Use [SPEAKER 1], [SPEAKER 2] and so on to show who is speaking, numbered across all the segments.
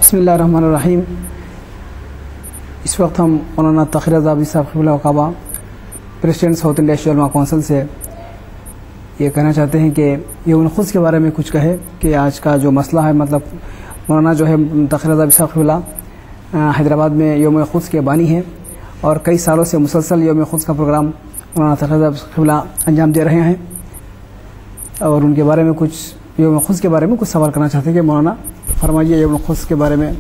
[SPEAKER 1] بسم اللہ الرحمن الرحیم۔ اس وقت ہم مولانا تقی رضا صاحب قبلہ وقابہ پریزیڈنٹ ساؤتھ انڈیا شیعہ علماء کونسل سے یہ کہنا چاہتے ہیں کہ یوم القدس کے بارے میں کچھ کہے کہ آج کا جو مسئلہ ہے، مطلب مولانا جو ہے تقی رضا صاحب قبلہ حیدرآباد میں یوم القدس کے بانی ہیں اور کئی سالوں سے مسلسل یوم القدس کا پروگرام مولانا تقی رضا قبلہ انجام دے رہے ہیں، اور ان کے بارے میں کچھ یوم القدس کے بارے میں کچھ سوال کرنا چاہتے ہیں کہ مولانا فرمائیے یوم القدس کے بارے میں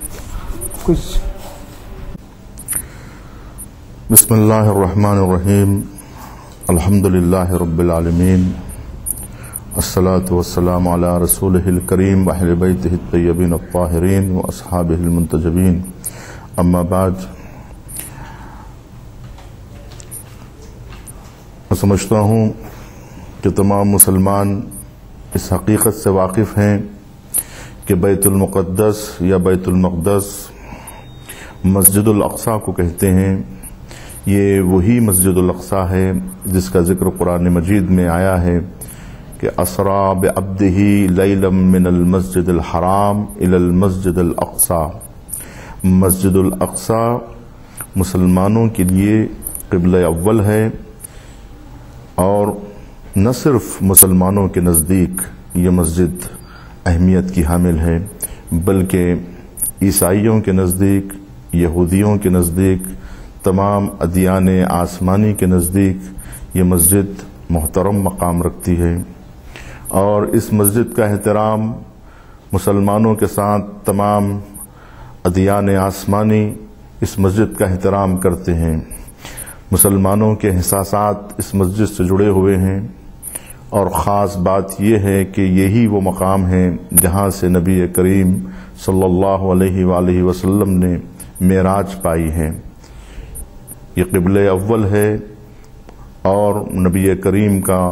[SPEAKER 1] کچھ۔
[SPEAKER 2] بسم اللہ الرحمن الرحیم، الحمد للہ رب العالمین، الصلاة والسلام علی رسولہ الکریم واہل بیتہ الطیبین الطاہرین واصحابہ المنتجبین، اما بعد۔ میں سمجھتا ہوں کہ تمام مسلمان اس حقیقت سے واقف ہیں کہ بیت المقدس یا بیت المقدس مسجد الاقصی کو کہتے ہیں۔ یہ وہی مسجد الاقصی ہے جس کا ذکر قرآن مجید میں آیا ہے کہ اسرا بعبدہ لیلا من المسجد الحرام الی المسجد الاقصی۔ مسجد الاقصی مسلمانوں کے لیے قبلہ اول ہے، اور نہ صرف مسلمانوں کے نزدیک یہ مسجد اہمیت کی حامل ہے، بلکہ عیسائیوں کے نزدیک، یہودیوں کے نزدیک، تمام ادیان آسمانی کے نزدیک یہ مسجد محترم مقام رکھتی ہے، اور اس مسجد کا احترام مسلمانوں کے ساتھ تمام ادیان آسمانی اس مسجد کا احترام کرتے ہیں۔ مسلمانوں کے احساسات اس مسجد سے جڑے ہوئے ہیں، اور خاص بات یہ ہے کہ یہی وہ مقام ہے جہاں سے نبی کریم صلی اللہ علیہ وآلہ وسلم نے معراج پائی ہے۔ یہ قبلہ اول ہے، اور نبی کریم کا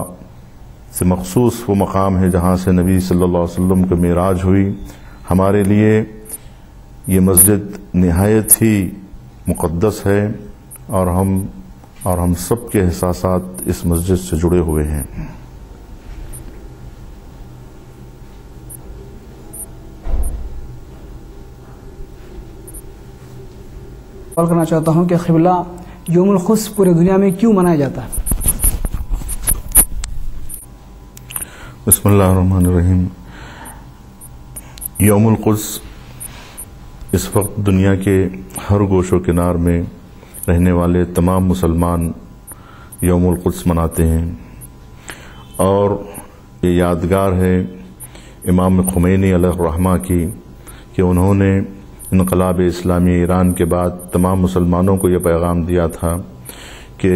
[SPEAKER 2] سے مخصوص وہ مقام ہے جہاں سے نبی صلی اللہ علیہ وسلم کی معراج ہوئی۔ ہمارے لیے یہ مسجد نہایت ہی مقدس ہے، اور ہم سب کے احساسات اس مسجد سے جڑے ہوئے ہیں۔
[SPEAKER 1] سوال کرنا چاہتا ہوں کہ قبلہ یوم القدس پورے دنیا میں کیوں منایا جاتا ہے؟
[SPEAKER 2] بسم اللہ الرحمن الرحیم۔ یوم القدس اس وقت دنیا کے ہر گوش و کنار میں رہنے والے تمام مسلمان یوم القدس مناتے ہیں، اور یہ یادگار ہے امام خمینی علیہ الرحمہ کی کہ انہوں نے انقلاب اسلامی ایران کے بعد تمام مسلمانوں کو یہ پیغام دیا تھا کہ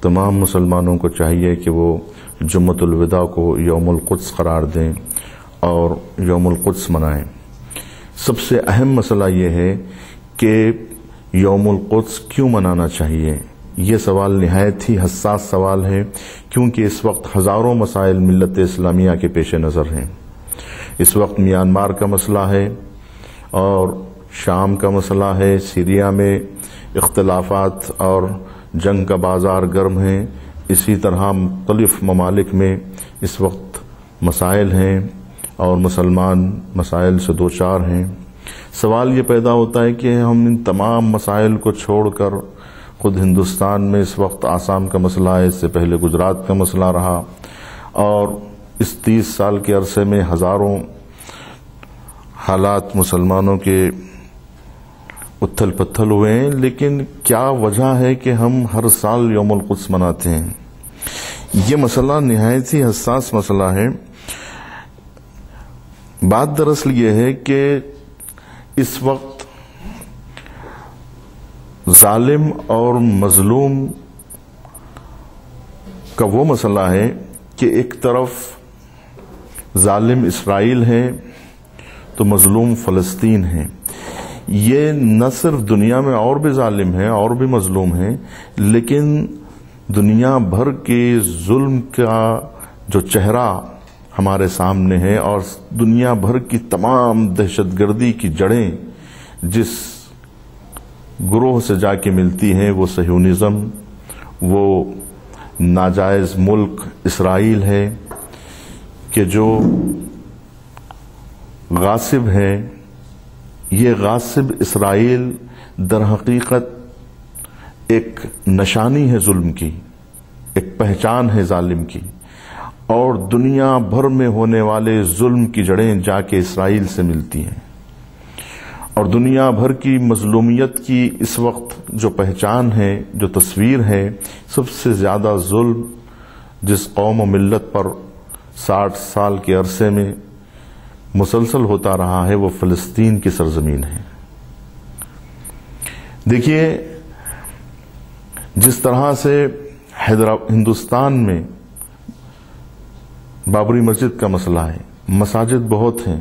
[SPEAKER 2] تمام مسلمانوں کو چاہیے کہ وہ جمعۃ الوداع کو یوم القدس قرار دیں اور یوم القدس منائیں۔ سب سے اہم مسئلہ یہ ہے کہ یوم القدس کیوں منانا چاہیے؟ یہ سوال نہایت ہی حساس سوال ہے، کیونکہ اس وقت ہزاروں مسائل ملت اسلامیہ کے پیش نظر ہیں۔ اس وقت میانمار کا مسئلہ ہے، اور شام کا مسئلہ ہے، سیریا میں اختلافات اور جنگ کا بازار گرم ہے، اسی طرح مختلف ممالک میں اس وقت مسائل ہیں، اور مسلمان مسائل سے دوچار ہیں۔ سوال یہ پیدا ہوتا ہے کہ ہم ان تمام مسائل کو چھوڑ کر، خود ہندوستان میں اس وقت آسام کا مسئلہ ہے، اس سے پہلے گجرات کا مسئلہ رہا، اور اس 30 سال کے عرصے میں ہزاروں حالات مسلمانوں کے اتھل پتھل ہوئے ہیں، لیکن کیا وجہ ہے کہ ہم ہر سال یوم القدس مناتے ہیں؟ یہ مسئلہ نہایت ہی حساس مسئلہ ہے۔ بات دراصل یہ ہے کہ اس وقت ظالم اور مظلوم کا وہ مسئلہ ہے کہ ایک طرف ظالم اسرائیل ہے تو مظلوم فلسطین ہے۔ یہ نہ صرف دنیا میں اور بھی ظالم ہے اور بھی مظلوم ہے، لیکن دنیا بھر کے ظلم کا جو چہرہ ہمارے سامنے ہے، اور دنیا بھر کی تمام دہشت گردی کی جڑیں جس گروہ سے جا کے ملتی ہیں، وہ صہیونزم، وہ ناجائز ملک اسرائیل ہے کہ جو غاصب ہے، یہ غاصب اسرائیل در حقیقت ایک نشانی ہے ظلم کی، ایک پہچان ہے ظالم کی، اور دنیا بھر میں ہونے والے ظلم کی جڑیں جا کے اسرائیل سے ملتی ہیں، اور دنیا بھر کی مظلومیت کی اس وقت جو پہچان ہے، جو تصویر ہے، سب سے زیادہ ظلم جس قوم و ملت پر 60 سال کے عرصے میں مسلسل ہوتا رہا ہے وہ فلسطین کی سرزمین ہے۔ دیکھیے جس طرح سے ہندوستان میں بابری مسجد کا مسئلہ ہے، مساجد بہت ہیں،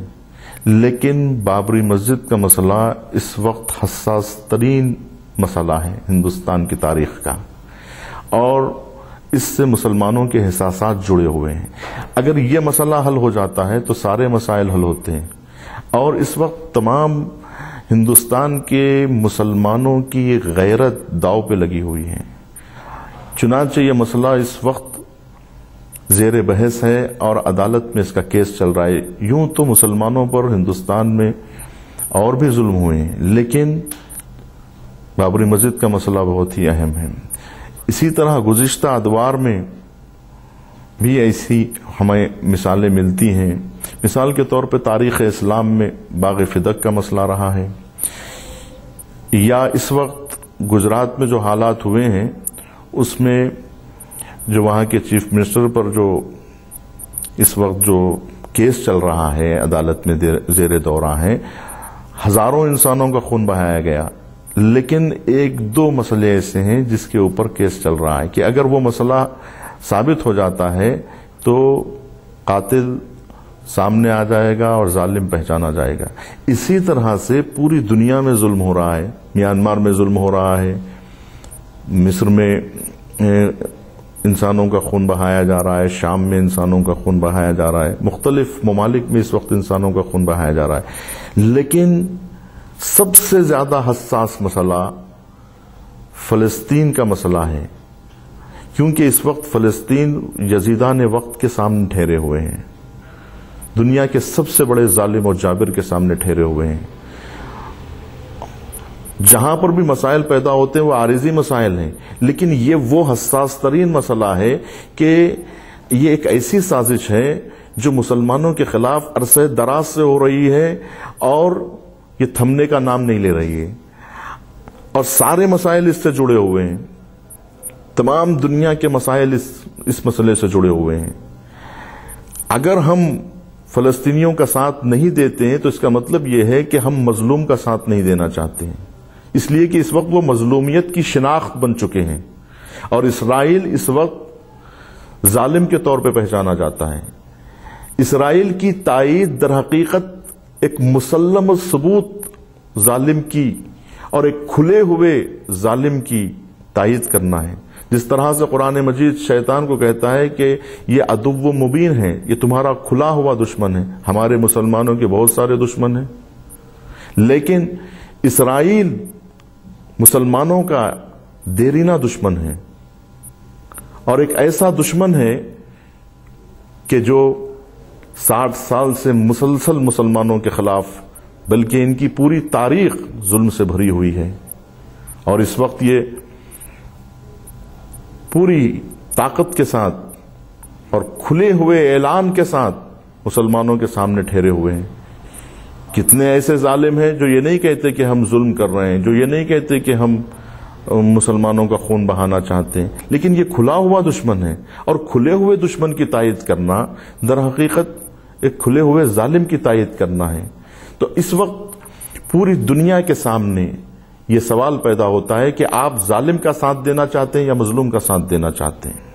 [SPEAKER 2] لیکن بابری مسجد کا مسئلہ اس وقت حساس ترین مسئلہ ہے ہندوستان کی تاریخ کا، اور اس سے مسلمانوں کے احساسات جڑے ہوئے ہیں۔ اگر یہ مسئلہ حل ہو جاتا ہے تو سارے مسائل حل ہوتے ہیں، اور اس وقت تمام ہندوستان کے مسلمانوں کی غیرت داؤ پہ لگی ہوئی ہے۔ چنانچہ یہ مسئلہ اس وقت زیر بحث ہے اور عدالت میں اس کا کیس چل رہا ہے۔ یوں تو مسلمانوں پر ہندوستان میں اور بھی ظلم ہوئے ہیں، لیکن بابری مسجد کا مسئلہ بہت ہی اہم ہے۔ اسی طرح گزشتہ ادوار میں بھی ایسی ہمیں مثالیں ملتی ہیں۔ مثال کے طور پہ تاریخ اسلام میں باغ فدق کا مسئلہ رہا ہے، یا اس وقت گجرات میں جو حالات ہوئے ہیں اس میں جو وہاں کے چیف منسٹر پر جو اس وقت جو کیس چل رہا ہے عدالت میں زیر دورہ ہے، ہزاروں انسانوں کا خون بہایا گیا، لیکن ایک دو مسئلے ایسے ہیں جس کے اوپر کیس چل رہا ہے کہ اگر وہ مسئلہ ثابت ہو جاتا ہے تو قاتل سامنے آ جائے گا اور ظالم پہچانا جائے گا۔ اسی طرح سے پوری دنیا میں ظلم ہو رہا ہے، میانمار میں ظلم ہو رہا ہے، مصر میں انسانوں کا خون بہایا جا رہا ہے، شام میں انسانوں کا خون بہایا جا رہا ہے، مختلف ممالک میں اس وقت انسانوں کا خون بہایا جا رہا ہے، لیکن سب سے زیادہ حساس مسئلہ فلسطین کا مسئلہ ہے، کیونکہ اس وقت فلسطین یزیدان وقت کے سامنے ٹھہرے ہوئے ہیں، دنیا کے سب سے بڑے ظالم اور جابر کے سامنے ٹھہرے ہوئے ہیں۔ جہاں پر بھی مسائل پیدا ہوتے ہیں وہ عارضی مسائل ہیں، لیکن یہ وہ حساس ترین مسئلہ ہے کہ یہ ایک ایسی سازش ہے جو مسلمانوں کے خلاف عرصہ دراز سے ہو رہی ہے اور یہ تھمنے کا نام نہیں لے رہی ہے، اور سارے مسائل اس سے جڑے ہوئے ہیں، تمام دنیا کے مسائل اس مسئلے سے جڑے ہوئے ہیں۔ اگر ہم فلسطینیوں کا ساتھ نہیں دیتے ہیں تو اس کا مطلب یہ ہے کہ ہم مظلوم کا ساتھ نہیں دینا چاہتے ہیں، اس لیے کہ اس وقت وہ مظلومیت کی شناخت بن چکے ہیں، اور اسرائیل اس وقت ظالم کے طور پہ پہچانا جاتا ہے۔ اسرائیل کی تائید در حقیقت ایک مسلم ثبوت ظالم کی اور ایک کھلے ہوئے ظالم کی تائید کرنا ہے۔ جس طرح سے قرآن مجید شیطان کو کہتا ہے کہ یہ عدو مبین ہے، یہ تمہارا کھلا ہوا دشمن ہے، ہمارے مسلمانوں کے بہت سارے دشمن ہیں، لیکن اسرائیل مسلمانوں کا دیرینہ دشمن ہے، اور ایک ایسا دشمن ہے کہ جو 60 سال سے مسلسل مسلمانوں کے خلاف بلکہ ان کی پوری تاریخ ظلم سے بھری ہوئی ہے، اور اس وقت یہ پوری طاقت کے ساتھ اور کھلے ہوئے اعلان کے ساتھ مسلمانوں کے سامنے ٹھہرے ہوئے ہیں۔ کتنے ایسے ظالم ہیں جو یہ نہیں کہتے کہ ہم ظلم کر رہے ہیں، جو یہ نہیں کہتے کہ ہم مسلمانوں کا خون بہانا چاہتے ہیں، لیکن یہ کھلا ہوا دشمن ہے، اور کھلے ہوئے دشمن کی تائید کرنا در حقیقت ایک کھلے ہوئے ظالم کی تائید کرنا ہے۔ تو اس وقت پوری دنیا کے سامنے یہ سوال پیدا ہوتا ہے کہ آپ ظالم کا ساتھ دینا چاہتے ہیں یا مظلوم کا ساتھ دینا چاہتے ہیں۔